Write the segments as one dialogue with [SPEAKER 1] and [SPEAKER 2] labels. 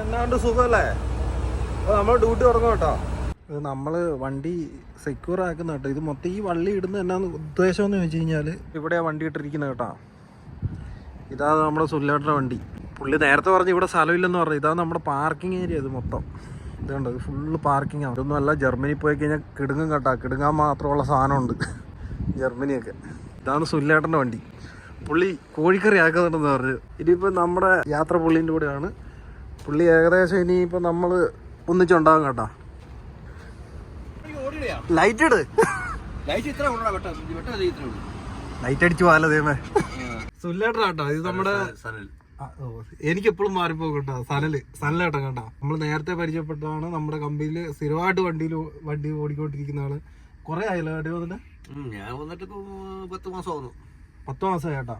[SPEAKER 1] എന്നാണ്ട് സുഖമല്ലേ? നമ്മൾ ഡ്യൂട്ടി തുടങ്ങും കേട്ടോ. ഇത് നമ്മൾ വണ്ടി സെക്യൂർ ആക്കുന്ന കേട്ടോ. ഇത് മൊത്തം ഈ വള്ളി ഇടുന്ന എന്നാന്ന് ഉദ്ദേശം എന്ന് വെച്ച് കഴിഞ്ഞാൽ ഇവിടെ വണ്ടി ഇട്ടിരിക്കുന്നത് കേട്ടോ. ഇതാണ് നമ്മുടെ സുല്ലേട്ടൻ്റെ വണ്ടി. പുള്ളി നേരത്തെ പറഞ്ഞ് ഇവിടെ സ്ഥലമില്ലെന്ന് പറഞ്ഞു. ഇതാണ് നമ്മുടെ പാർക്കിംഗ് ഏരിയ. ഇത് മൊത്തം ഇതുണ്ട്, ഇത് ഫുള്ള് പാർക്കിംഗ് ആണ്. ഇതൊന്നും അല്ല, ജർമ്മനി പോയി കഴിഞ്ഞാൽ കിടുങ്ങും കേട്ടോ. കിടുങ്ങാൻ മാത്രമുള്ള സാധനമുണ്ട് ജർമ്മനിയൊക്കെ. ഇതാണ് സുല്ലേട്ടൻ്റെ വണ്ടി. പുള്ളി കോഴിക്കറി ആക്കുന്നുണ്ടെന്ന് പറഞ്ഞു. ഇനിയിപ്പോൾ നമ്മുടെ യാത്ര പുള്ളീൻ്റെ കൂടെയാണ്. പുള്ളി ഏകദേശം ഇനിയിപ്പോൾ നമ്മൾ ഒന്നിച്ചുണ്ടാകും കേട്ടോ. ലൈറ്റ് ഇട്, ലൈറ്റ് അടിച്ചു പോകാലോ ദൈവമേ. സുല്ലേട്ടൻ കേട്ടോ. ഇത് നമ്മുടെ എനിക്ക് എപ്പോഴും മാറിപ്പോകും കേട്ടോ. സനലേട്ടൻ കേട്ടോ. നമ്മൾ നേരത്തെ പരിചയപ്പെട്ടതാണ്. നമ്മുടെ കമ്പനിയിൽ സ്ഥിരമായിട്ട് വണ്ടി ഓടിക്കൊണ്ടിരിക്കുന്ന ആള്. കുറെ ആയല്ലോ അടി വന്നിട്ട്.
[SPEAKER 2] ഞാൻ വന്നിട്ട്
[SPEAKER 1] 10 മാസമായി കേട്ടോ.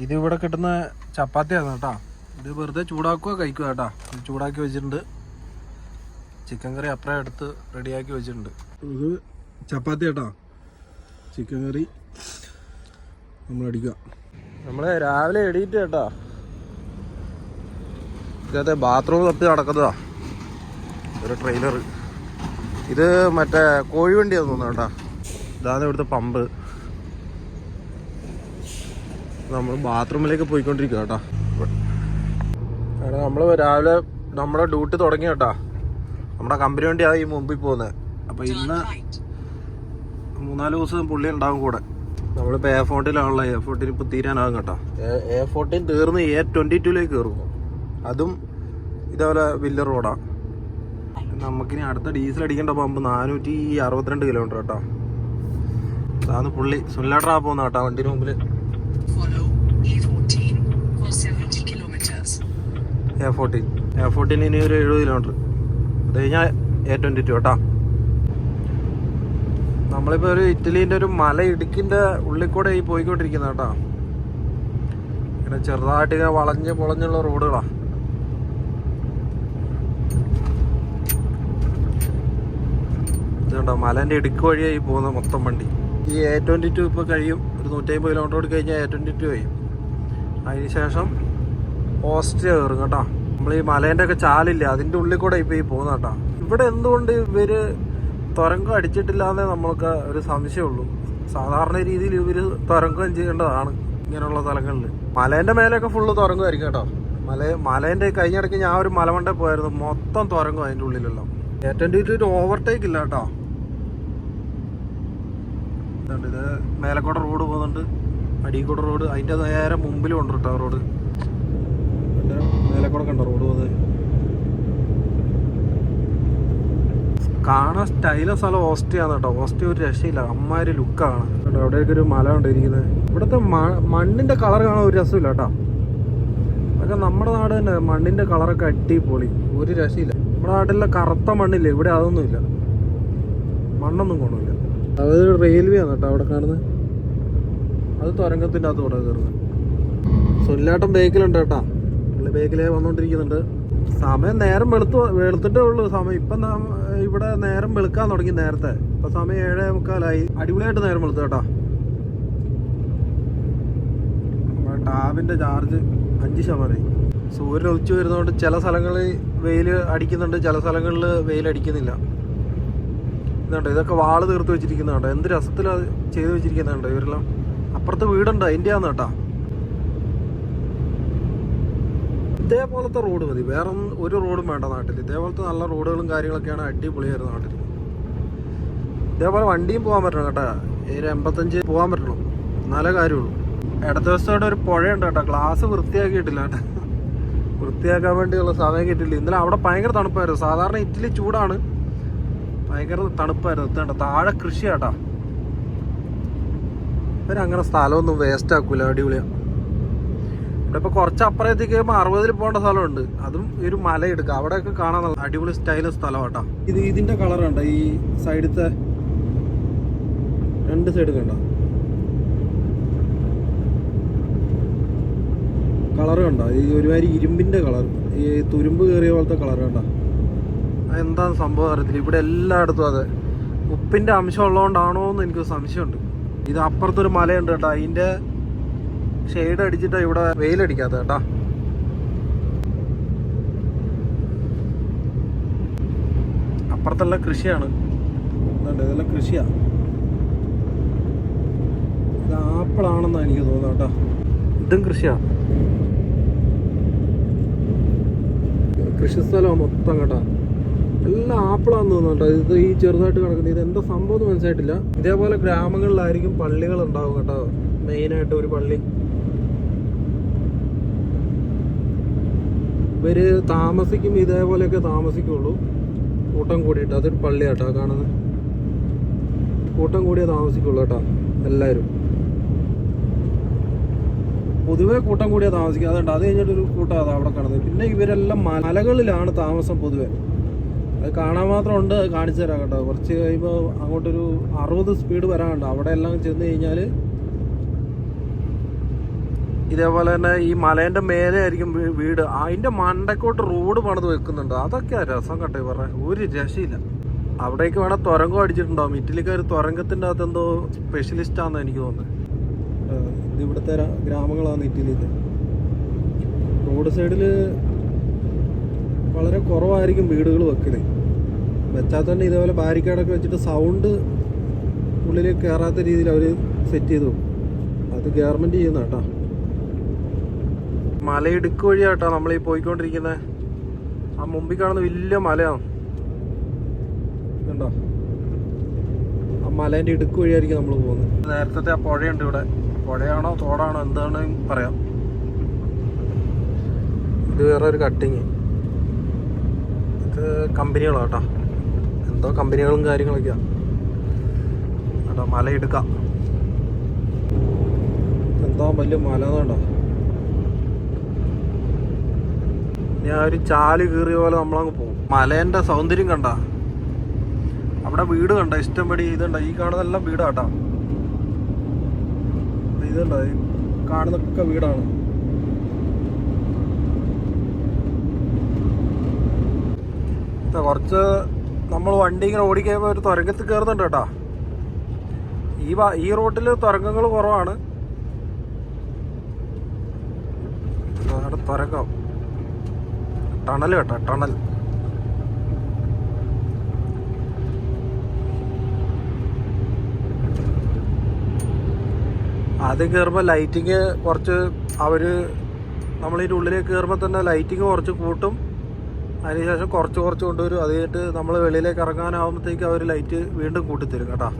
[SPEAKER 1] ഇത് ഇവിടെ കിട്ടുന്ന ചപ്പാത്തിയാണ് കേട്ടോ. ഇത് വെറുതെ ചൂടാക്കുക കഴിക്കുക കേട്ടോ. ചൂടാക്കി വെച്ചിട്ടുണ്ട്. ചിക്കൻ കറി അപ്പുറം എടുത്ത് റെഡിയാക്കി വെച്ചിട്ടുണ്ട്. ഇത് ചപ്പാത്തി കേട്ടോ. ചിക്കൻ കറി നമ്മളടിക്കുക. നമ്മൾ രാവിലെ എണീറ്റ് കേട്ടോ. ഇതിനകത്ത് ബാത്റൂം തപ്പി നടക്കുന്നതാ ഒരു ട്രെയിലർ. ഇത് മറ്റേ കോഴിവണ്ടിയാന്ന് തോന്നുന്നു കേട്ടോ. ഇതാണ് ഇവിടുത്തെ പമ്പ്. നമ്മൾ ബാത്റൂമിലേക്ക് പോയിക്കൊണ്ടിരിക്കുക കേട്ടോ. നമ്മൾ രാവിലെ നമ്മുടെ ഡ്യൂട്ടി തുടങ്ങി കേട്ടോ. നമ്മുടെ കമ്പനി വണ്ടിയാണ് ഈ മുമ്പിൽ പോകുന്നത്. അപ്പോൾ ഇന്ന് 3-4 ദിവസം പുള്ളി ഉണ്ടാകും കൂടെ. നമ്മളിപ്പോൾ A14 A14 ഇപ്പോൾ തീരാനാകും കേട്ടോ. A14 തീർന്ന് A22 കയറും. അതും ഇതേപോലെ വലിയ റോഡാണ്. നമുക്കിനി അടുത്ത ഡീസൽ അടിക്കേണ്ട പമ്പ് 462 കിലോമീറ്റർ കേട്ടോ. അതാണ് പുള്ളി സുല്ലേട്ടനാ പോകുന്ന കേട്ടോ വണ്ടിന് മുമ്പിൽ. A14 ഇനി ഒരു 70 കിലോമീറ്റർ. അത് കഴിഞ്ഞാൽ A22 കേട്ടോ. നമ്മളിപ്പോൾ ഒരു ഇറ്റലീൻ്റെ ഒരു മല ഇടുക്കിൻ്റെ ഉള്ളിൽ കൂടെ ഈ പോയിക്കൊണ്ടിരിക്കുന്ന കേട്ടോ. ഇങ്ങനെ ചെറുതായിട്ട് ഇങ്ങനെ വളഞ്ഞ് പൊളഞ്ഞുള്ള റോഡുകളാണ്. ഇതുണ്ടോ, മലേൻ്റെ ഇടുക്ക് വഴിയായി പോകുന്ന മൊത്തം വണ്ടി. ഈ A22 ഇപ്പോൾ കഴിയും. ഒരു 150 കിലോമീറ്റർ ഓടി കഴിഞ്ഞാൽ A22 കഴിയും. അതിന് ശേഷം ഓസ്ട്രിയ കയറും കേട്ടോ. നമ്മൾ ഈ മലേൻ്റെ ഒക്കെ ചാലില്ല, അതിൻ്റെ ഉള്ളിൽ കൂടെ ഇപ്പോൾ ഈ പോകുന്ന കേട്ടോ. ഇവിടെ എന്തുകൊണ്ട് ഇവർ തുരങ്കം അടിച്ചിട്ടില്ലാന്നേ നമ്മൾക്ക് ഒരു സംശയമുള്ളൂ. സാധാരണ രീതിയിൽ ഇവർ തുരങ്കം ചെയ്യേണ്ടതാണ് ഇങ്ങനെയുള്ള സ്ഥലങ്ങളിൽ. മലേൻ്റെ മേലെയൊക്കെ ഫുള്ള് തുരങ്കമായിരിക്കും കേട്ടോ. മലേൻ്റെ കഴിഞ്ഞിടയ്ക്ക് ഞാൻ ഒരു മലമണ്ടയിൽ പോയായിരുന്നു. മൊത്തം തുരങ്കം അതിൻ്റെ ഉള്ളിലെല്ലാം. A22 ഓവർടേക്ക് ഇല്ല കേട്ടോ. ഇത് മേലക്കോട്ട റോഡ് പോകുന്നുണ്ട്, അടീക്കോട്ട റോഡ്. അതിൻ്റെ നേരെ മുമ്പിൽ കൊണ്ട് കേട്ടോ റോഡ്. മേലക്കോടെ കണ്ടോ റോഡ് പോകുന്നത്. കാണാൻ സ്റ്റൈല സ്ഥലം ഓസ്ട്രിയാന്ന് കേട്ടോ. ഓസ്ട്രിയ ഒരു രക്ഷയില്ല, അമ്മാതിരി ലുക്കാണ് കേട്ടോ. അവിടെയൊക്കെ ഒരു മല കൊണ്ടിരിക്കുന്നത്. ഇവിടുത്തെ മണ്ണിൻ്റെ കളർ കാണാൻ ഒരു രസമില്ല കേട്ടോ. അതൊക്കെ നമ്മുടെ നാട് തന്നെ. മണ്ണിൻ്റെ കളറൊക്കെ അടിപൊളി, ഒരു രക്ഷയില്ല. നമ്മുടെ നാട്ടിലെ കറുത്ത മണ്ണില്ല, ഇവിടെ അതൊന്നുമില്ല. മണ്ണൊന്നും കൊണ്ടില്ല. അത് റെയിൽവേ ആണ് കേട്ടോ അവിടെ കാണുന്നത്. അത് തുരങ്കത്തിൻ്റെ അകത്ത് കൂടെ കയറുന്നത്. സുല്ലേട്ടൻ ബേക്കിലുണ്ട് കേട്ടോ. ബേക്കിലേ വന്നുകൊണ്ടിരിക്കുന്നുണ്ട്. സമയം നേരം വെളുത്തിട്ടേ ഉള്ളൂ സമയം. ഇപ്പം ഇവിടെ നേരം വെളുക്കാൻ തുടങ്ങി നേരത്തെ. ഇപ്പം സമയം 7:45. അടിപൊളിയായിട്ട് നേരം വെളുത്തു കേട്ടോ. ടാബിൻ്റെ ചാർജ് 5%. സൂര്യൻ ഉച്ച വരുന്നതുകൊണ്ട് ചില സ്ഥലങ്ങളിൽ വെയിൽ അടിക്കുന്നുണ്ട്, ചില സ്ഥലങ്ങളിൽ വെയിൽ അടിക്കുന്നില്ല. ഇതുണ്ട്, ഇതൊക്കെ വാള് തീർത്ത് വെച്ചിരിക്കുന്നുണ്ട്. എന്ത് രസത്തിലാണ് ചെയ്ത് വെച്ചിരിക്കുന്നുണ്ട് ഇവരെല്ലാം. അപ്പുറത്ത് വീടുണ്ട്, അതിൻ്റെയാന്ന് കേട്ടോ. ഇതേപോലത്തെ റോഡ് മതി, വേറെ ഒരു റോഡും വേണ്ട നാട്ടിൽ. ഇതേപോലത്തെ നല്ല റോഡുകളും കാര്യങ്ങളൊക്കെയാണ് അടിപൊളിയായിരുന്നു നാട്ടിൽ. ഇതേപോലെ വണ്ടിയും പോകാൻ പറ്റണം കേട്ടോ. 85 പോകാൻ പറ്റണം, എന്നാലേ കാര്യമുള്ളൂ. ഇടത്ത ദിവസത്തോടെ ഒരു പുഴയുണ്ട് കേട്ടോ. ഗ്ലാസ് വൃത്തിയാക്കിയിട്ടില്ല കേട്ടോ. വൃത്തിയാക്കാൻ വേണ്ടിയുള്ള സമയം കിട്ടില്ല. ഇന്നലെ അവിടെ ഭയങ്കര തണുപ്പായിരുന്നു. സാധാരണ ഇറ്റലി ചൂടാണ്, ഭയങ്കര തണുപ്പായിരുന്നു. എത്തേണ്ട താഴെ കൃഷി കേട്ടോ. ഇവരങ്ങനെ സ്ഥലമൊന്നും വേസ്റ്റ് ആക്കൂല, അടിപൊളിയാണ്. ഇവിടെ ഇപ്പോൾ കുറച്ച് അപ്പുറത്തേക്ക് കഴിയുമ്പോൾ 60 പോകേണ്ട സ്ഥലമുണ്ട്. അതും ഒരു മല എടുക്കുക, അവിടെയൊക്കെ കാണാൻ നല്ല അടിപൊളി സ്റ്റൈല് സ്ഥലം കേട്ടോ. ഇതിൻ്റെ കളർ കണ്ടോ, ഈ സൈഡത്തെ 2 സൈഡ് കണ്ടോ കളർ കണ്ടോ. ഈ ഒരുമാതിരി ഇരുമ്പിൻ്റെ കളർ, ഈ തുരുമ്പ് കയറിയ പോലത്തെ കളർ കണ്ടോ. എന്താ സംഭവം അറിയത്തില്ല. ഇവിടെ എല്ലായിടത്തും അതെ. ഉപ്പിൻ്റെ അംശം ഉള്ളതുകൊണ്ടാണോ എന്ന് എനിക്ക് സംശയമുണ്ട്. ഇത് അപ്പുറത്തൊരു മലയുണ്ട് കേട്ടോ. അതിൻ്റെ ഷെയ്ഡ് അടിച്ചിട്ടാണ് ഇവിടെ വെയിലടിക്കാത്ത കേട്ടോ. അപ്പുറത്തെല്ലാം കൃഷിയാണ്. ഇതെല്ലാം കൃഷിയാണ്. ഇത് ആപ്പിളാണെന്നാണ് എനിക്ക് തോന്നുന്നത് കേട്ടോ. ഇതും കൃഷിയാണ്. കൃഷിസ്ഥലമാണ് മൊത്തം കേട്ടോ. എല്ലാം ആപ്പിളാന്ന് തോന്നുന്നു കേട്ടോ. ഇത് ഈ ചെറുതായിട്ട് കിടക്കുന്നത് ഇത് എന്താ സംഭവം എന്ന് മനസ്സിലായിട്ടില്ല. ഇതേപോലെ ഗ്രാമങ്ങളിലായിരിക്കും പള്ളികൾ ഉണ്ടാവും കേട്ടോ. മെയിനായിട്ട് ഒരു പള്ളി. ഇവര് താമസിക്കും ഇതേപോലെയൊക്കെ താമസിക്കുള്ളൂ, കൂട്ടം കൂടിയിട്ട്. അതൊരു പള്ളിയാട്ടോ കാണുന്നത്. കൂട്ടം കൂടിയേ താമസിക്കുള്ളൂ കേട്ടോ എല്ലാവരും. പൊതുവേ കൂട്ടം കൂടിയേ താമസിക്കുക. അതുകൊണ്ട് അത് കഴിഞ്ഞിട്ടൊരു കൂട്ടം അതാ അവിടെ കാണുന്നത്. പിന്നെ ഇവരെല്ലാം മലകളിലാണ് താമസം പൊതുവെ. അത് കാണാൻ മാത്രം ഉണ്ട്. കാണിച്ചു തരാം കേട്ടോ. കുറച്ച് കഴിയുമ്പോൾ അങ്ങോട്ടൊരു 60 സ്പീഡ് വരാനുണ്ട്. അവിടെ എല്ലാം ചെന്ന് കഴിഞ്ഞാൽ ഇതേപോലെ തന്നെ ഈ മലേൻ്റെ മേലെ ആയിരിക്കും വീട്. അതിൻ്റെ മണ്ടക്കോട്ട് റോഡ് പണിത് വെക്കുന്നുണ്ട്. അതൊക്കെയാണ് രസം കേട്ടോ. ഇവരുടെ ഒരു രക്ഷയില്ല. അവിടേക്ക് വേണം തുരങ്കം അടിച്ചിട്ടുണ്ടാവും. ഇറ്റലിക്കാർ തുരങ്കത്തിൻ്റെ അകത്ത് എന്തോ സ്പെഷ്യലിസ്റ്റാണെന്ന് എനിക്ക് തോന്നുന്നത്. ഇത് ഇവിടുത്തെ ഗ്രാമങ്ങളാണ് ഇറ്റലിയിൽ. റോഡ് സൈഡിൽ വളരെ കുറവായിരിക്കും വീടുകൾ വെക്കല്. വെച്ചാൽ തന്നെ ഇതേപോലെ ബാരിക്കേഡൊക്കെ വെച്ചിട്ട് സൗണ്ട് ഉള്ളിൽ കയറാത്ത രീതിയിൽ അവർ സെറ്റ് ചെയ്തു. അത് ഗവൺമെൻറ് ചെയ്യുന്ന കേട്ടോ. മലയിടുക്ക് വഴിയാട്ടോ നമ്മളീ പോയിക്കൊണ്ടിരിക്കുന്നത്. ആ മുമ്പിൽ കാണുന്ന വലിയ മലയാണ് കണ്ടോ. ആ മലേൻ്റെ ഇടുക്ക് വഴിയായിരിക്കും നമ്മൾ പോകുന്നത്. നേരത്തെ ആ പുഴയുണ്ട് ഇവിടെ. പുഴയാണോ തോടാണോ എന്താണോ പറയാം. ഇത് വേറെ ഒരു കട്ടിങ്. ഇത് കമ്പനികളാണ് കേട്ടോ. എന്തോ കമ്പനികളും കാര്യങ്ങളൊക്കെയാണ് കേട്ടോ. മലയിടുക്കാം. എന്തോ വലിയ മല കേട്ടോ. ഞാൻ ഒരു ചാല് കീറിയ പോലെ നമ്മളങ്ങ് പോകും. മലേൻ്റെ സൗന്ദര്യം കണ്ട. അവിടെ വീട് കണ്ട ഇഷ്ടംപടി. ഇതുണ്ട ഈ കാണുന്നതെല്ലാം വീടാട്ടാ. ഇതുണ്ട ഈ കാണുന്നൊക്കെ വീടാണ്. കുറച്ച് നമ്മൾ വണ്ടി ഇങ്ങനെ ഓടിക്കുമ്പോൾ ഒരു തുരങ്കത്തിൽ കയറുന്നുണ്ട് കേട്ടോ. ഈ റോട്ടിൽ തുരങ്കങ്ങൾ കുറവാണ്. അവിടെ തുരങ്കം ടണൽ കേട്ടോ. ടണൽ ആദ്യം കയറുമ്പോൾ ലൈറ്റിങ് കുറച്ച് നമ്മളിതിൻ്റെ ഉള്ളിലേക്ക് കയറുമ്പോൾ തന്നെ ലൈറ്റിങ് കുറച്ച് കൂട്ടും. അതിനുശേഷം കുറച്ച് കൊണ്ടുവരും. അത് കഴിഞ്ഞിട്ട് നമ്മൾ വെളിയിലേക്ക് ഇറങ്ങാനാവുമ്പോഴത്തേക്ക് അവർ ലൈറ്റ് വീണ്ടും കൂട്ടിത്തരും കേട്ടോ.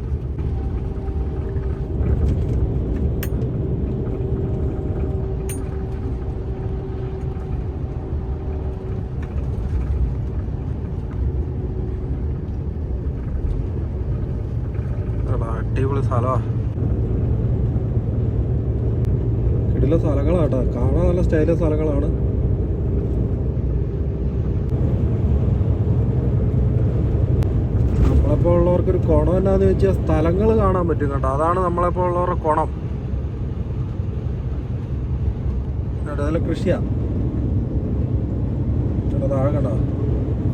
[SPEAKER 1] അടിപൊളി സ്ഥലമാണ്. കിടില സ്ഥലങ്ങളാട്ടോ. കാണാൻ നല്ല സ്റ്റൈലിലെ സ്ഥലങ്ങളാണ്. നമ്മളെപ്പോൾ ഉള്ളവർക്കൊരു ഗുണം എന്നാന്ന് വെച്ചാൽ സ്ഥലങ്ങൾ കാണാൻ പറ്റും കേട്ടോ. അതാണ് നമ്മളെപ്പോൾ ഉള്ളവരുടെ ഗുണം. നല്ല കൃഷിയാണ് ചേട്ടാ. താഴെ കണ്ടോ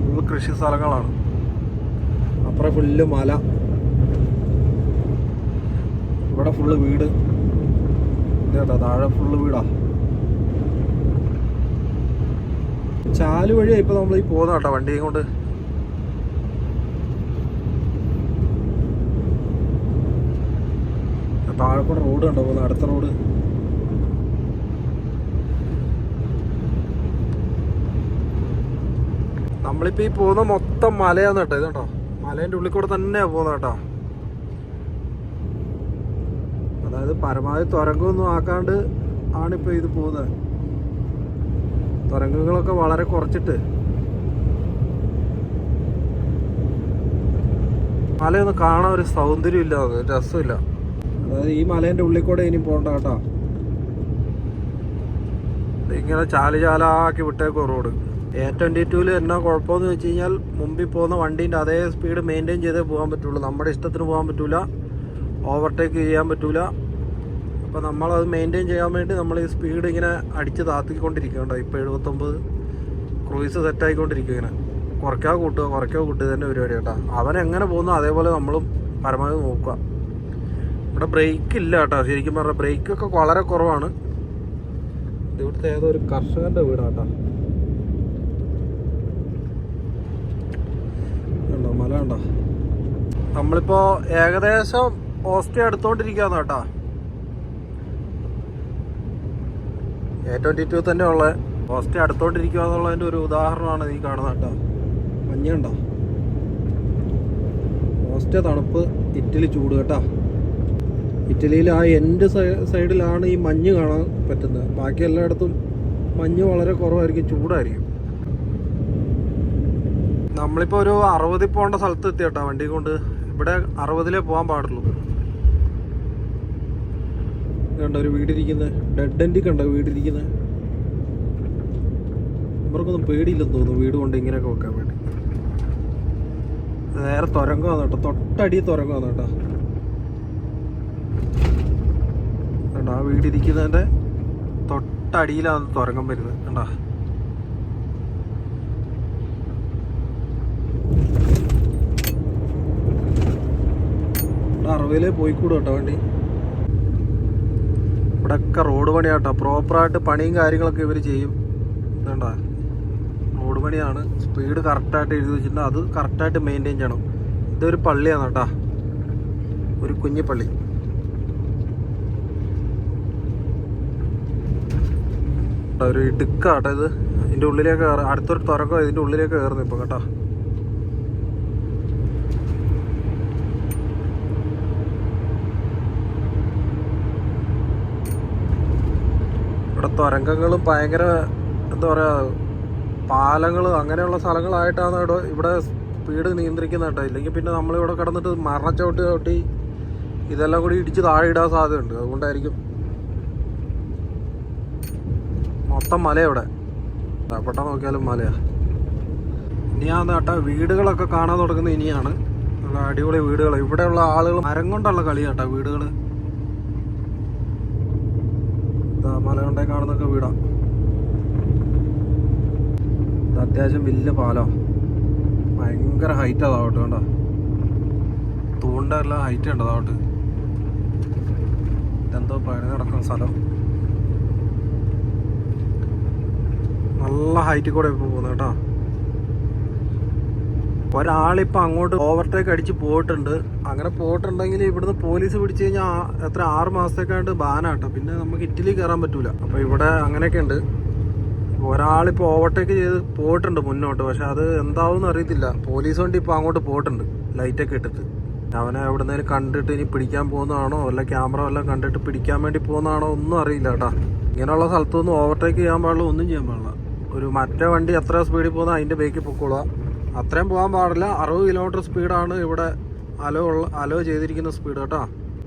[SPEAKER 1] ഫുള്ള് കൃഷി സ്ഥലങ്ങളാണ്. അപ്പുറം ഫുള്ള് മല. ഇവിടെ ഫുള്ള് വീട്. ഇതേട്ടാ താഴെ ഫുള്ള് വീടാ. ചാല് വഴിയാണ് ഇപ്പൊ നമ്മൾ ഈ പോകുന്ന കേട്ടോ വണ്ടിയും കൊണ്ട്. താഴെ കൂടെ റോഡ് കണ്ടോ പോകുന്നത്. അടുത്ത റോഡ്. നമ്മളിപ്പോൾ ഈ പോകുന്ന മൊത്തം മലയാന്ന് കേട്ടോ. ഇതുണ്ടോ മലേൻ്റെ ഉള്ളിൽ കൂടെ തന്നെയാണ് പോകുന്നത് കേട്ടോ. അതായത് പരമാവധി തുരങ്കമൊന്നും ആക്കാണ്ട് ആണിപ്പോൾ ഇത് പോകുന്നത്. തുരങ്കങ്ങളൊക്കെ വളരെ കുറച്ചിട്ട്. മലയൊന്നും കാണാൻ ഒരു സൗന്ദര്യം ഇല്ല, രസമില്ല. അതായത് ഈ മലേൻ്റെ ഉള്ളിൽ കൂടെ ഇനി പോകണ്ട കേട്ടോ. ഇങ്ങനെ ചാലാക്കി വിട്ടേക്കോ റോഡ്. A22 എന്നാ കുഴപ്പമെന്ന് വെച്ച് കഴിഞ്ഞാൽ മുമ്പിൽ പോകുന്ന വണ്ടീൻ്റെ അതേ സ്പീഡ് മെയിൻറ്റെയിൻ ചെയ്തേ പോകാൻ പറ്റുള്ളൂ. നമ്മുടെ ഇഷ്ടത്തിന് പോകാൻ പറ്റില്ല, ഓവർടേക്ക് ചെയ്യാൻ പറ്റില്ല. അപ്പോൾ നമ്മളത് മെയിൻറ്റെയിൻ ചെയ്യാൻ വേണ്ടി നമ്മൾ ഈ സ്പീഡ് ഇങ്ങനെ അടിച്ച് താത്തിക്കൊണ്ടിരിക്കുകയുണ്ടോ. ഇപ്പോൾ 79 ക്രൂയിസ് സെറ്റായിക്കൊണ്ടിരിക്കുക. ഇങ്ങനെ കുറയ്ക്കാ കൂട്ടുക തന്നെ പരിപാടി കേട്ടോ. അവനെങ്ങനെ പോകുന്നു അതേപോലെ നമ്മളും പരമാവധി നോക്കുക. ഇവിടെ ബ്രേക്ക് ഇല്ല കേട്ടോ. ശരിക്കും പറഞ്ഞാൽ ബ്രേക്കൊക്കെ വളരെ കുറവാണ്. ഇവിടുത്തെ ഏതോ ഒരു കർഷകൻ്റെ വീടാട്ടോ. കണ്ടോ മല മല ഉണ്ടോ? നമ്മളിപ്പോ ഏകദേശം ഓസ്ട്രിയ അടുത്തോണ്ടിരിക്കുകയാണ് കേട്ടോ. A22 തന്നെ ഉള്ള ഓസ്ട്രിയ അടുത്തോണ്ടിരിക്കുക എന്നുള്ളതിൻ്റെ ഒരു ഉദാഹരണമാണ് ഈ കാണുന്നത് കേട്ടോ. മഞ്ഞുണ്ടോ? ഓസ്ട്രിയ തണുപ്പ്, ഇറ്റലി ചൂട് കേട്ടോ. ഇറ്റലിയിൽ ആ എൻഡ് സൈഡിലാണ് ഈ മഞ്ഞ് കാണാൻ പറ്റുന്നത്. ബാക്കി എല്ലായിടത്തും മഞ്ഞ് വളരെ കുറവായിരിക്കും, ചൂടായിരിക്കും. നമ്മളിപ്പോൾ ഒരു 60 പോകേണ്ട സ്ഥലത്ത് എത്തി കേട്ടോ വണ്ടി കൊണ്ട്. ഇവിടെ 60 പോകാൻ പാടുള്ളൂ. കണ്ട ഒരു വീടിരിക്കുന്നത്, ഡെഡ് എൻഡിൽ കണ്ട വീടിരിക്കുന്നത്. ഇവർക്കൊന്നും പേടിയില്ലെന്ന് തോന്നുന്നു വീട് കൊണ്ട് ഇങ്ങനെയൊക്കെ വെക്കാൻ വേണ്ടി. നേരെ തുരങ്കമാണ് കേട്ടോ, തൊട്ടടി തുരങ്കമാണ് കേട്ടോ. കണ്ടോ ആ വീടിരിക്കുന്നതിൻ്റെ തൊട്ടടിയിലാണ് തുരങ്കം വരുന്നത് കണ്ടോ. ഇവിടെ 60 പോയിക്കൂടും കേട്ടോ വണ്ടി. ഇവിടെയൊക്കെ റോഡ് പണിയാട്ടോ, പ്രോപ്പറായിട്ട് പണിയും കാര്യങ്ങളൊക്കെ ഇവർ ചെയ്യും. വേണ്ട റോഡ് പണിയാണ്, സ്പീഡ് കറക്റ്റായിട്ട് എഴുതി വെച്ചിട്ടുണ്ട്, അത് കറക്റ്റായിട്ട് മെയിൻറ്റെയിൻ ചെയ്യണം. ഇതൊരു പള്ളിയാണ് കേട്ടോ, ഒരു കുഞ്ഞു പള്ളി. ഒരു ഇടുക്കാട്ടോ ഇത്. ഇതിൻ്റെ ഉള്ളിലേക്ക് അടുത്തൊരു തുറക്കം ഇതിൻ്റെ ഉള്ളിലേക്ക് കയറുന്നു ഇപ്പം കേട്ടോ. ഇവിടെ തുരങ്കങ്ങളും ഭയങ്കര എന്താ പറയുക, പാലങ്ങൾ അങ്ങനെയുള്ള സ്ഥലങ്ങളായിട്ടാണ് ഇവിടെ സ്പീഡ് നിയന്ത്രിക്കുന്നത് കേട്ടോ. ഇല്ലെങ്കിൽ പിന്നെ നമ്മളിവിടെ കിടന്നിട്ട് ചവിട്ടി ഇതെല്ലാം കൂടി ഇടിച്ച് താഴെ ഇടാൻ സാധ്യതയുണ്ട്. അതുകൊണ്ടായിരിക്കും. മൊത്തം മലയാണ് ഇവിടെ, എവിടെ നോക്കിയാലും മലയാണ്. ഇനിയാന്ന് കേട്ടോ വീടുകളൊക്കെ കാണാൻ തുടങ്ങുന്നത് ഇനിയാണ്. നല്ല അടിപൊളി വീടുകൾ. ഇവിടെയുള്ള ആളുകൾ മരം കൊണ്ടുള്ള കളി കേട്ടോ വീടുകൾ. മല കൊണ്ടേ കാണുന്നൊക്കെ വീടാ. ഇത് അത്യാവശ്യം വലിയ പാലോ, ഭയങ്കര ഹൈറ്റ് അതാവട്ടെ കണ്ടോ. തൂണിൻ്റെ എല്ലാം ഹൈറ്റ് ഉണ്ട് അതാവട്ടെ. ഇതെന്തോ പണി നടക്കുന്ന സ്ഥലം. നല്ല ഹൈറ്റിൽ കൂടെ ഇപ്പോൾ പോകുന്നത് കേട്ടോ. ഒരാളിപ്പോൾ അങ്ങോട്ട് ഓവർടേക്ക് അടിച്ച് പോയിട്ടുണ്ട്. അങ്ങനെ പോയിട്ടുണ്ടെങ്കിൽ ഇവിടുന്ന് പോലീസ് പിടിച്ചു കഴിഞ്ഞാൽ എത്ര 6 മാസത്തേക്കായിട്ട് ബാനാട്ടോ. പിന്നെ നമുക്ക് ഇറ്റലി കയറാൻ പറ്റൂല. അപ്പോൾ ഇവിടെ അങ്ങനെയൊക്കെ ഉണ്ട്. ഒരാളിപ്പോൾ ഓവർടേക്ക് ചെയ്ത് പോയിട്ടുണ്ട് മുന്നോട്ട്. പക്ഷെ അത് എന്താവും അറിയത്തില്ല. പോലീസ് വണ്ടി ഇപ്പോൾ അങ്ങോട്ട് പോയിട്ടുണ്ട് ലൈറ്റൊക്കെ ഇട്ടിട്ട്. അവനെ എവിടുന്നേലും കണ്ടിട്ട് ഇനി പിടിക്കാൻ പോകുന്നതാണോ അല്ല ക്യാമറ വല്ലതും കണ്ടിട്ട് പിടിക്കാൻ വേണ്ടി പോകുന്നതാണോ ഒന്നും അറിയില്ല കേട്ടോ. ഇങ്ങനെയുള്ള സ്ഥലത്തൊന്നും ഓവർടേക്ക് ചെയ്യാൻ പാടില്ല, ഒന്നും ചെയ്യാൻ പാടില്ല. ഒരു മറ്റേ വണ്ടി എത്ര സ്പീഡിൽ പോകുന്ന അതിൻ്റെ ബേക്കിൽ പൊക്കോളുക, അത്രയും പോകാൻ പാടില്ല. 60 കിലോമീറ്റർ സ്പീഡാണ് ഇവിടെ അലോ ചെയ്തിരിക്കുന്ന സ്പീഡ് കേട്ടോ.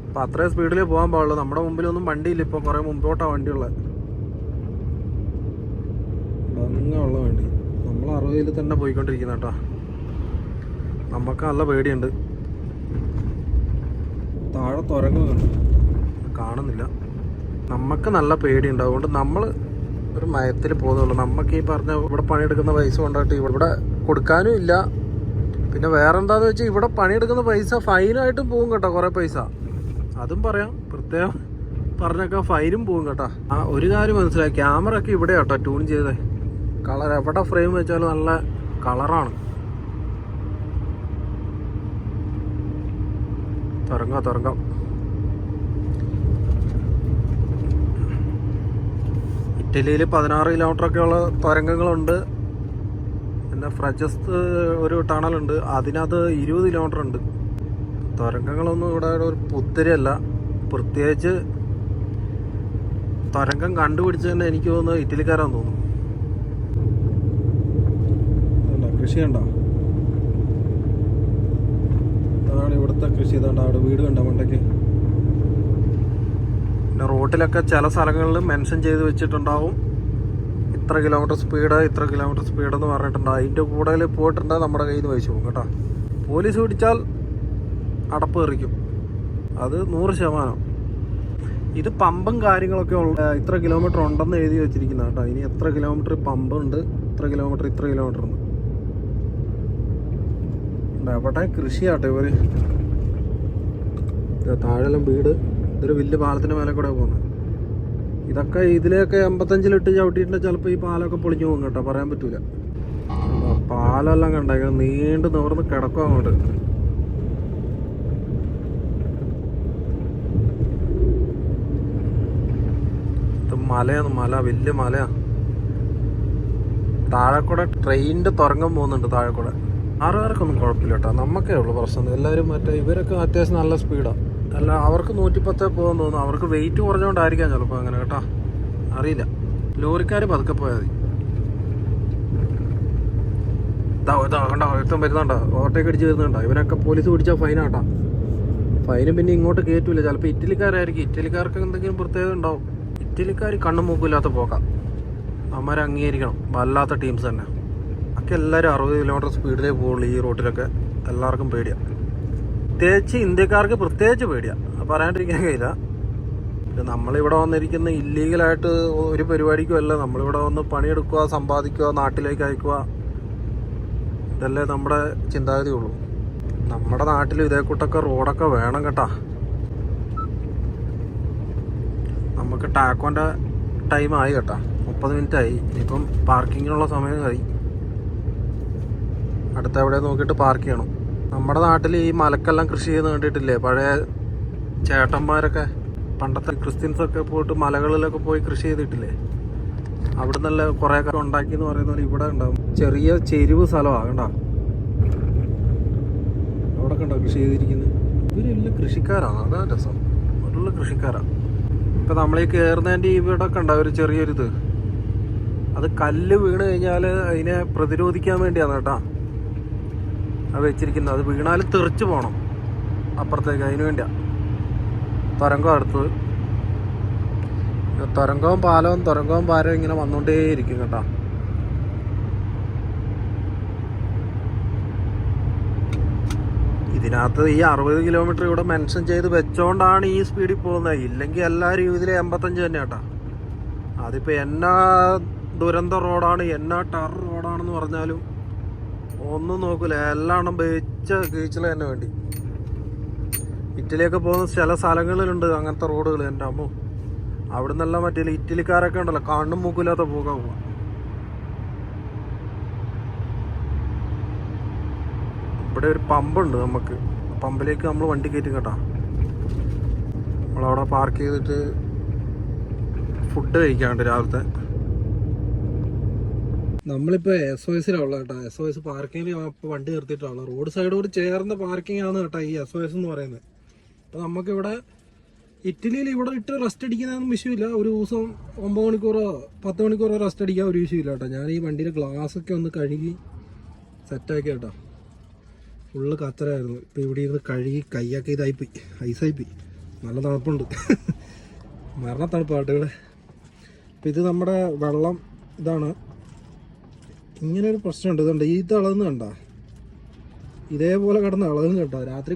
[SPEAKER 1] അപ്പോൾ അത്രയും സ്പീഡിലേ പോകാൻ പാടുള്ളൂ. നമ്മുടെ മുമ്പിലൊന്നും വണ്ടിയില്ല, ഇപ്പോൾ കുറേ മുമ്പോട്ടാണ് വണ്ടിയുള്ളത്. അങ്ങനെയുള്ള വണ്ടി നമ്മൾ 60-ൽ തന്നെ പോയിക്കൊണ്ടിരിക്കുന്ന കേട്ടോ. നമുക്ക് നല്ല പേടിയുണ്ട്. താഴെ തുരങ്കം കാണുന്നില്ല. നമുക്ക് നല്ല പേടിയുണ്ട്. അതുകൊണ്ട് നമ്മൾ ഒരു മയത്തിൽ പോകുന്നുള്ളൂ. നമുക്ക് ഈ പറഞ്ഞ ഇവിടെ പണിയെടുക്കുന്ന പൈസ കൊണ്ടായിട്ട് ഇവിടെ കൊടുക്കാനും ഇല്ല. പിന്നെ വേറെ എന്താന്ന് വെച്ചാൽ ഇവിടെ പണിയെടുക്കുന്ന പൈസ ഫൈനായിട്ടും പോകും കേട്ടോ, കുറേ പൈസ. അതും പറയാം, പ്രത്യേകം പറഞ്ഞൊക്കെ ഫൈനും പോകും കേട്ടോ. ആ ഒരു കാര്യം മനസ്സിലായി, ക്യാമറ ഒക്കെ ഇവിടെ കേട്ടോ ട്യൂൺ ചെയ്തേ. കളർ എവിടെ ഫ്രെയിം വെച്ചാലും നല്ല കളറാണ്. തുറങ്ങാം. ഇറ്റലിയിൽ 16 കിലോമീറ്ററൊക്കെയുള്ള തുരങ്കങ്ങളുണ്ട്. പിന്നെ ഫ്രജസ്ത് ഒരു ടണലുണ്ട്, അതിനകത്ത് 20 കിലോമീറ്റർ ഉണ്ട്. തുരങ്കങ്ങളൊന്നും ഇവിടെ ഒരു പുത്തിരിയല്ല. പ്രത്യേകിച്ച് തുരങ്കം കണ്ടുപിടിച്ച് തന്നെ എനിക്ക് തോന്നുന്നത് ഇറ്റലിക്കാരാന്ന് തോന്നുന്നു. കൃഷി കണ്ടോ? അതാണ് ഇവിടുത്തെ കൃഷി. ഇതാണ്ട് അവിടെ വീട് കണ്ടോ മണ്ടയ്ക്ക്. പിന്നെ റോട്ടിലൊക്കെ ചില സ്ഥലങ്ങളിൽ മെൻഷൻ ചെയ്ത് വെച്ചിട്ടുണ്ടാവും ഇത്ര കിലോമീറ്റർ സ്പീഡ് എന്ന് പറഞ്ഞിട്ടുണ്ടാവും. അതിൻ്റെ കൂടുതൽ പോയിട്ടുണ്ടെങ്കിൽ നമ്മുടെ കയ്യിൽ നിന്ന് പൈസ പോകും കേട്ടോ. പോലീസ് പിടിച്ചാൽ അടപ്പ് തെറിക്കും, അത് 100%. ഇത് പമ്പും കാര്യങ്ങളൊക്കെ ഇത്ര കിലോമീറ്റർ ഉണ്ടെന്ന് എഴുതി വെച്ചിരിക്കുന്ന കേട്ടോ. ഇനി എത്ര കിലോമീറ്റർ പമ്പുണ്ട്, ഇത്ര കിലോമീറ്റർ എന്ന്. അവിടെ കൃഷിയാട്ടോ ഇവര്. താഴെല്ലാം വീട്. ഇതൊരു വലിയ പാലത്തിൻ്റെ മേലെ കൂടെ പോകുന്നത്. ഇതൊക്കെ ഇതിലേക്ക് 85-ലിട്ട് ചവിട്ടിയിട്ടുണ്ടെങ്കിൽ ചിലപ്പോൾ ഈ പാലമൊക്കെ പൊളിഞ്ഞു പോകും കേട്ടോ, പറയാൻ പറ്റൂല. പാലെല്ലാം കണ്ട നീണ്ടു നിവർന്ന് കിടക്കും അങ്ങോട്ട്. ഇത് മലയാണ്, മല, വലിയ മലയാ. താഴെക്കൂടെ ട്രെയിനിന്റെ തുരങ്കം പോകുന്നുണ്ട് താഴെക്കൂടെ. ആറുകാർക്കൊന്നും കുഴപ്പമില്ല കേട്ടോ, നമുക്കേ ഉള്ളു പ്രശ്നം. എല്ലാവരും മറ്റേ ഇവരൊക്കെ അത്യാവശ്യം നല്ല സ്പീഡാണ്. അല്ല, അവർക്ക് 110 പോകാൻ തോന്നുന്നു. അവർക്ക് വെയിറ്റ് കുറഞ്ഞുകൊണ്ടായിരിക്കാം ചിലപ്പോൾ അങ്ങനെ കേട്ടോ, അറിയില്ല. ലോറിക്കാർ പതുക്കെ പോയാൽ മതി. കണ്ടോ ഒരുത്തം വരുന്നുണ്ടോ, ഓവർടേക്ക് അടിച്ച് വരുന്നുണ്ടോ. ഇവരൊക്കെ പോലീസ് പിടിച്ചാൽ ഫൈനാട്ടാ. ഫൈനും പിന്നെ ഇങ്ങോട്ട് കയറ്റൂല. ചിലപ്പോൾ ഇറ്റലിക്കാരായിരിക്കും. ഇറ്റലിക്കാർക്ക് എന്തെങ്കിലും പ്രത്യേകത ഉണ്ടാവും. ഇറ്റലിക്കാർ കണ്ണും മൂക്കില്ലാത്ത പോക്കാം. അവന്മാരെ അംഗീകരിക്കണം. വല്ലാത്ത ടീംസ് തന്നെ. ഒക്കെ എല്ലാവരും 60 കിലോമീറ്റർ സ്പീഡിലേ പോകുള്ളൂ ഈ റോട്ടിലൊക്കെ. എല്ലാവർക്കും പേടിയാണ്. പ്രത്യേകിച്ച് ഇന്ത്യക്കാർക്ക് പ്രത്യേകിച്ച് പേടിയാണ്. പറയാണ്ടിരിക്കാൻ കഴിയില്ല. പിന്നെ നമ്മളിവിടെ വന്നിരിക്കുന്ന ഇല്ലീഗലായിട്ട് ഒരു പരിപാടിക്കും അല്ല. നമ്മളിവിടെ വന്ന് പണിയെടുക്കുക, സമ്പാദിക്കുക, നാട്ടിലേക്ക് അയക്കുക, ഇതല്ലേ നമ്മുടെ ചിന്താഗതി ഉള്ളൂ. നമ്മുടെ നാട്ടിൽ ഇതേ കൂട്ടൊക്കെ റോഡൊക്കെ വേണം കേട്ടാ. നമുക്ക് ടാക്കോൻ്റെ ടൈം ആയി കേട്ടാ, 30 മിനിറ്റ് ആയി. ഇപ്പം പാർക്കിങ്ങിനുള്ള സമയമായി. അടുത്ത എവിടെ നോക്കിയിട്ട് പാർക്ക് ചെയ്യണം. നമ്മുടെ നാട്ടിൽ ഈ മലക്കെല്ലാം കൃഷി ചെയ്യുന്ന കണ്ടിട്ടില്ലേ, പഴയ ചേട്ടന്മാരൊക്കെ, പണ്ടത്തെ ക്രിസ്ത്യൻസൊക്കെ പോയിട്ട് മലകളിലൊക്കെ പോയി കൃഷി ചെയ്തിട്ടില്ലേ. അവിടെ നല്ല കുറേ ഒക്കെ ഉണ്ടാക്കി എന്ന് പറയുന്ന പോലെ ഇവിടെ ഉണ്ടാവും. ചെറിയ ചെരിവ് സ്ഥലമാണ് കണ്ടോ, അവിടെ കണ്ടോ കൃഷി ചെയ്തിരിക്കുന്നത്. ഇവരെല്ലാം കൃഷിക്കാരാണ്, അതാണ് രസം. അവരുള്ള കൃഷിക്കാരാണ്. ഇപ്പം നമ്മളീ കയറുന്നതിൻ്റെ ഇവിടെ ഒക്കെ ഉണ്ടാവും ഒരു ചെറിയൊരിത്. അത് കല്ല് വീണ് കഴിഞ്ഞാൽ അതിനെ പ്രതിരോധിക്കാൻ വേണ്ടിയാണ് കേട്ടോ അത് വെച്ചിരിക്കുന്നത്. അത് വീണാൽ തെറിച്ച് പോകണം അപ്പുറത്തേക്ക്, അതിന് വേണ്ടിയാണ് തുരങ്കം അടുത്തത്. തുരങ്കവും പാലവും ഇങ്ങനെ വന്നുകൊണ്ടേയിരിക്കും കേട്ടോ. ഇതിനകത്ത് ഈ 60 കിലോമീറ്റർ ഇവിടെ മെൻഷൻ ചെയ്ത് വെച്ചോണ്ടാണ് ഈ സ്പീഡിൽ പോകുന്നത്. ഇല്ലെങ്കിൽ എല്ലാവരും ഇതിൽ 85 തന്നെ കേട്ടോ. അതിപ്പോൾ എന്നാ ദുരന്ത റോഡാണ്, എന്നാ ടർ റോഡാണെന്ന് പറഞ്ഞാലും ഒന്നും നോക്കൂല. എല്ലാം കീച്ചിൽ തന്നെ വേണ്ടി. ഇറ്റലിയൊക്കെ പോകുന്ന ചില സ്ഥലങ്ങളിലുണ്ട് അങ്ങനത്തെ റോഡുകൾ. എൻ്റെ അമ്മോ, അവിടെ നിന്നെല്ലാം മറ്റേ ഇറ്റലിക്കാരൊക്കെ ഉണ്ടല്ലോ, കണ്ണും മൂക്കില്ലാത്ത പോകാൻ പോവാ. ഇവിടെ ഒരു പമ്പുണ്ട് നമുക്ക്. പമ്പിലേക്ക് നമ്മൾ വണ്ടി കയറ്റും കേട്ടോ. നമ്മളവിടെ പാർക്ക് ചെയ്തിട്ട് ഫുഡ് കഴിക്കാണ്ട് രാവിലത്തെ. നമ്മളിപ്പോൾ SOSിലുള്ള കേട്ടോ. SOS പാർക്കിങ്ങിൽ ഇപ്പോൾ വണ്ടി നിർത്തിയിട്ടാണ്. റോഡ് സൈഡോട് ചേർന്ന പാർക്കിംഗ് ആണ് കേട്ടോ ഈ SOS എന്ന് പറയുന്നത്. അപ്പോൾ നമുക്കിവിടെ ഇറ്റലിയിൽ ഇവിടെ ഇട്ട് റെസ്റ്റ് അടിക്കുന്നതൊന്നും വിഷയമില്ല. ഒരു ദിവസം 9 മണിക്കൂറോ 10 മണിക്കൂറോ റെസ്റ്റ് അടിക്കാൻ ഒരു വിഷയമില്ല കേട്ടോ. ഞാൻ ഈ വണ്ടിയുടെ ഗ്ലാസ്സൊക്കെ ഒന്ന് കഴുകി സെറ്റാക്കി കേട്ടോ. ഫുള്ള് കച്ചറായിരുന്നു. ഇപ്പോൾ ഇവിടെ ഇരുന്ന് കഴുകി കൈയൊക്കെ ഇതായിപ്പോയി, ഐസായിപ്പോയി. നല്ല തണുപ്പുണ്ട്, മരണത്തണുപ്പാട്ടോ ഇവിടെ. അപ്പം ഇത് നമ്മുടെ വെള്ളം ഇതാണ്. ഇങ്ങനൊരു പ്രശ്നമുണ്ട്. ഇതുണ്ട്, ഇത് അളന്ന് കണ്ട ഇതേപോലെ കിടന്ന് അളന്ന് കേട്ടോ. രാത്രി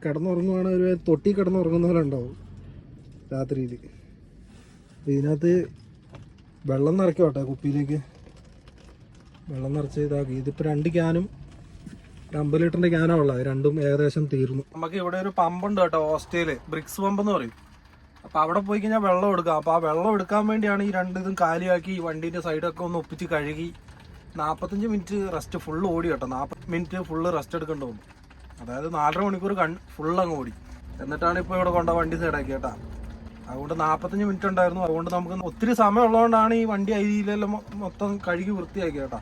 [SPEAKER 1] കിടന്നുറങ്ങുവാണെങ്കിൽ ഒരു തൊട്ടി കിടന്നുറങ്ങുന്ന പോലെ ഉണ്ടാവും രാത്രിയിൽ. അപ്പം ഇതിനകത്ത് വെള്ളം നിറയ്ക്കും കേട്ടോ, കുപ്പിയിലേക്ക് വെള്ളം നിറച്ച് ഇതാക്കി. ഇതിപ്പോൾ 2 ക്യാനും 50 ലിറ്ററിൻ്റെ ക്യാനാണ് ഉള്ളത്. രണ്ടും ഏകദേശം തീർന്നു. നമുക്ക് ഇവിടെ ഒരു പമ്പുണ്ട് കേട്ടോ, ഹോസ്റ്റലിൽ ബ്രിക്സ് പമ്പ് എന്ന് പറയും. അപ്പോൾ അവിടെ പോയി കഴിഞ്ഞാൽ വെള്ളം എടുക്കാം. അപ്പോൾ ആ വെള്ളം എടുക്കാൻ വേണ്ടിയാണ് ഈ 2 ഇതും കാലിയാക്കി വണ്ടീൻ്റെ സൈഡൊക്കെ ഒന്ന് ഒപ്പിച്ച് കഴുകി 45 മിനിറ്റ് റെസ്റ്റ് ഫുള്ള് ഓടി കേട്ടോ. 40 മിനിറ്റ് ഫുള്ള് റെസ്റ്റ് എടുക്കേണ്ടി വന്നു. അതായത് 4.5 മണിക്കൂർ ഫുള്ള് അങ്ങ് ഓടി. എന്നിട്ടാണ് ഇപ്പോൾ ഇവിടെ കൊണ്ട വണ്ടി സൈഡാക്കി കേട്ടോ. അതുകൊണ്ട് 45 മിനിറ്റ് ഉണ്ടായിരുന്നു. അതുകൊണ്ട് നമുക്ക് ഒത്തിരി സമയം ഉള്ളതുകൊണ്ടാണ് ഈ വണ്ടി അരിയിലെല്ലാം മൊത്തം കഴുകി വൃത്തിയാക്കി കേട്ടോ.